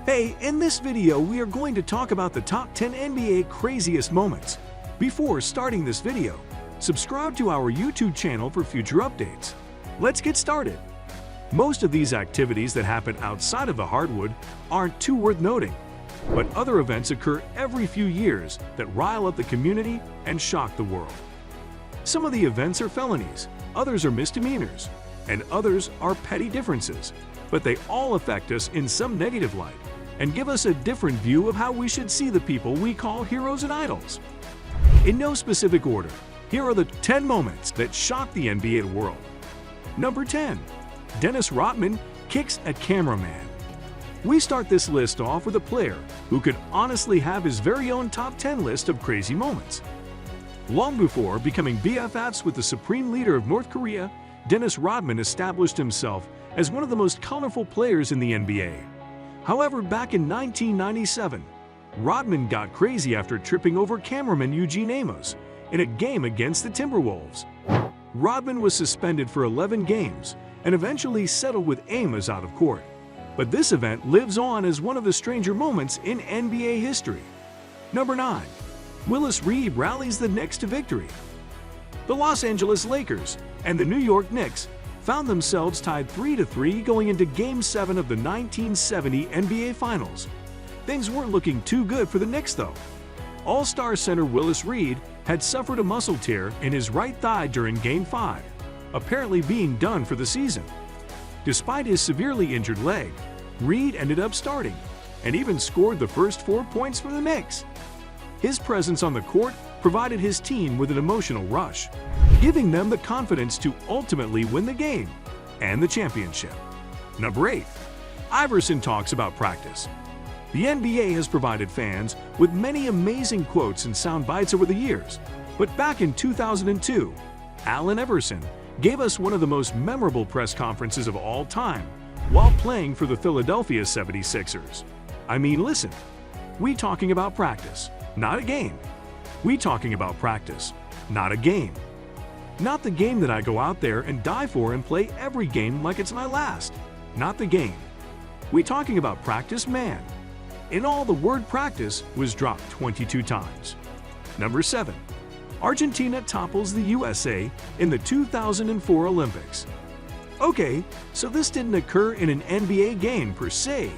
Hey, in this video we are going to talk about the top 10 NBA craziest moments. Before starting this video, subscribe to our YouTube channel for future updates. Let's get started. Most of these activities that happen outside of the hardwood aren't too worth noting, but other events occur every few years that rile up the community and shock the world. Some of the events are felonies, others are misdemeanors, and others are petty differences, but they all affect us in some negative light and give us a different view of how we should see the people we call heroes and idols. In no specific order, here are the 10 moments that shock the NBA world. Number 10. Dennis Rodman kicks a cameraman. We start this list off with a player who could honestly have his very own top 10 list of crazy moments. Long before becoming BFFs with the supreme leader of North Korea, Dennis Rodman established himself as one of the most colorful players in the NBA. However, back in 1997, Rodman got crazy after tripping over cameraman Eugene Amos in a game against the Timberwolves. Rodman was suspended for 11 games and eventually settled with Amos out of court. But this event lives on as one of the stranger moments in NBA history. Number 9. Willis Reed rallies the Knicks to victory. The Los Angeles Lakers and the New York Knicks found themselves tied 3-3 going into Game 7 of the 1970 NBA Finals. Things weren't looking too good for the Knicks though. All-Star center Willis Reed had suffered a muscle tear in his right thigh during Game 5, apparently being done for the season. Despite his severely injured leg, Reed ended up starting and even scored the first 4 points for the Knicks. His presence on the court provided his team with an emotional rush, giving them the confidence to ultimately win the game and the championship. Number 8. Iverson talks about practice. The NBA has provided fans with many amazing quotes and sound bites over the years, but back in 2002, Allen Iverson gave us one of the most memorable press conferences of all time while playing for the Philadelphia 76ers. I mean, listen, we talking about practice, not a game. We talking about practice, not a game. Not the game that I go out there and die for and play every game like it's my last. Not the game. We talking about practice, man. In all, the word practice was dropped 22 times. Number 7. Argentina topples the USA in the 2004 Olympics. Okay, so this didn't occur in an NBA game per se,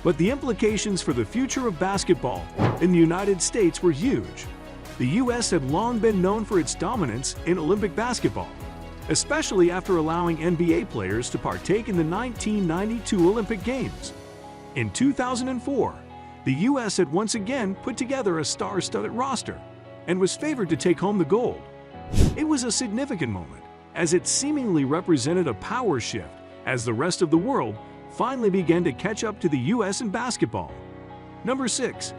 but the implications for the future of basketball in the United States were huge. The U.S. had long been known for its dominance in Olympic basketball, especially after allowing NBA players to partake in the 1992 Olympic Games. In 2004, the U.S. had once again put together a star-studded roster and was favored to take home the gold. It was a significant moment, as it seemingly represented a power shift as the rest of the world finally began to catch up to the U.S. in basketball. Number 6.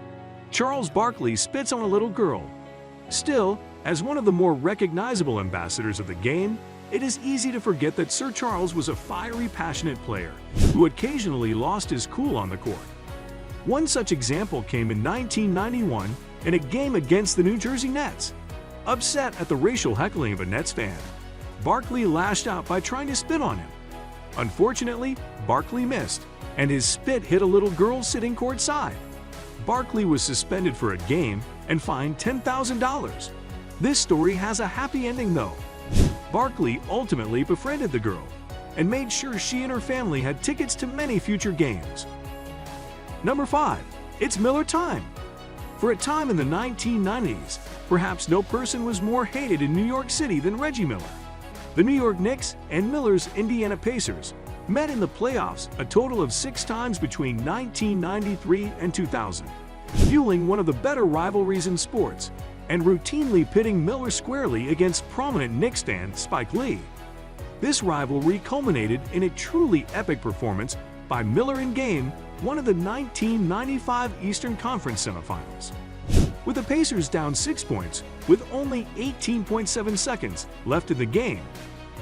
Charles Barkley spits on a little girl. Still, as one of the more recognizable ambassadors of the game, it is easy to forget that Sir Charles was a fiery, passionate player who occasionally lost his cool on the court. One such example came in 1991 in a game against the New Jersey Nets. Upset at the racial heckling of a Nets fan, Barkley lashed out by trying to spit on him. Unfortunately, Barkley missed, and his spit hit a little girl sitting courtside. Barkley was suspended for a game and fined $10,000. This story has a happy ending though. Barkley ultimately befriended the girl and made sure she and her family had tickets to many future games. Number 5. It's Miller time. For a time in the 1990s, perhaps no person was more hated in New York City than Reggie Miller. The New York Knicks and Miller's Indiana Pacers met in the playoffs a total of 6 times between 1993 and 2000, fueling one of the better rivalries in sports and routinely pitting Miller squarely against prominent Knicks fan Spike Lee. This rivalry culminated in a truly epic performance by Miller in Game 1 of the 1995 Eastern Conference semifinals. With the Pacers down 6 points with only 18.7 seconds left in the game,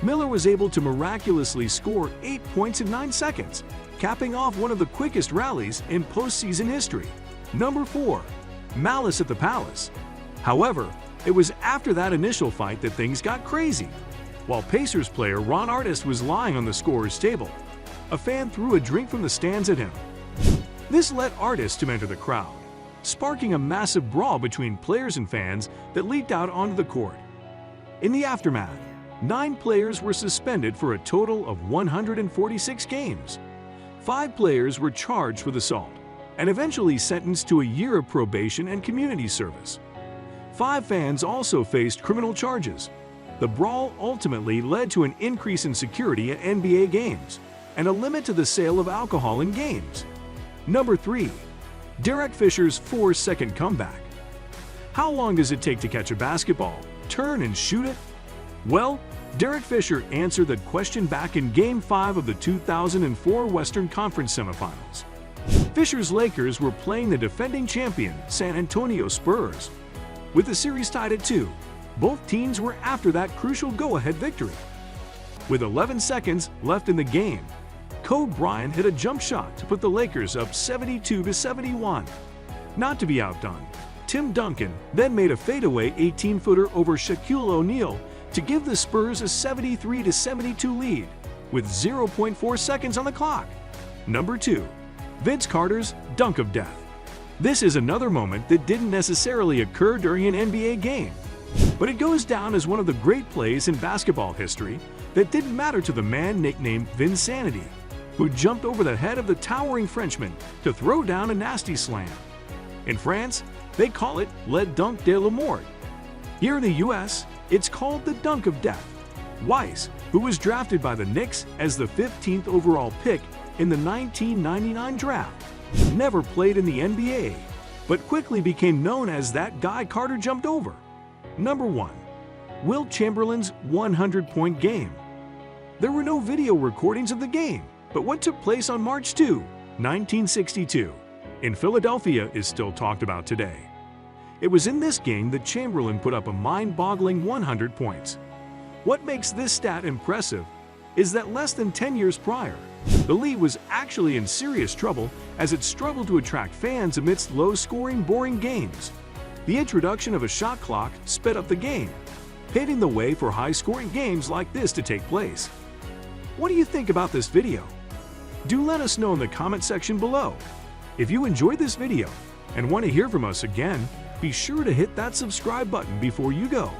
Miller was able to miraculously score 8 points in 9 seconds, capping off one of the quickest rallies in postseason history. Number 4. Malice at the Palace. However, it was after that initial fight that things got crazy. While Pacers player Ron Artest was lying on the scorer's table, a fan threw a drink from the stands at him. This led artists to enter the crowd, sparking a massive brawl between players and fans that leaked out onto the court. In the aftermath, 9 players were suspended for a total of 146 games. 5 players were charged with assault and eventually sentenced to a year of probation and community service. 5 fans also faced criminal charges. The brawl ultimately led to an increase in security at NBA games and a limit to the sale of alcohol in games. Number 3. Derek Fisher's 4-second comeback. How long does it take to catch a basketball, turn and shoot it? Well, Derek Fisher answered that question back in Game 5 of the 2004 Western Conference semifinals. Fisher's Lakers were playing the defending champion San Antonio Spurs. With the series tied at 2, both teams were after that crucial go-ahead victory. With 11 seconds left in the game, Kobe Bryant hit a jump shot to put the Lakers up 72-71. Not to be outdone, Tim Duncan then made a fadeaway 18-footer over Shaquille O'Neal to give the Spurs a 73-72 lead, with 0.4 seconds on the clock. Number 2. Vince Carter's dunk of death. This is another moment that didn't necessarily occur during an NBA game, but it goes down as one of the great plays in basketball history that didn't matter to the man nicknamed Vinsanity, who jumped over the head of the towering Frenchman to throw down a nasty slam. In France, they call it Le Dunk de la Mort. Here in the US, it's called the dunk of death. Weiss, who was drafted by the Knicks as the 15th overall pick in the 1999 draft, never played in the NBA, but quickly became known as that guy Carter jumped over. Number 1. Wilt Chamberlain's 100-point game. There were no video recordings of the game, but what took place on March 2, 1962, in Philadelphia is still talked about today. It was in this game that Chamberlain put up a mind-boggling 100 points. What makes this stat impressive is that less than 10 years prior, the league was actually in serious trouble as it struggled to attract fans amidst low-scoring, boring games. The introduction of a shot clock sped up the game, paving the way for high-scoring games like this to take place. What do you think about this video? Do let us know in the comment section below. If you enjoyed this video and want to hear from us again, be sure to hit that subscribe button before you go.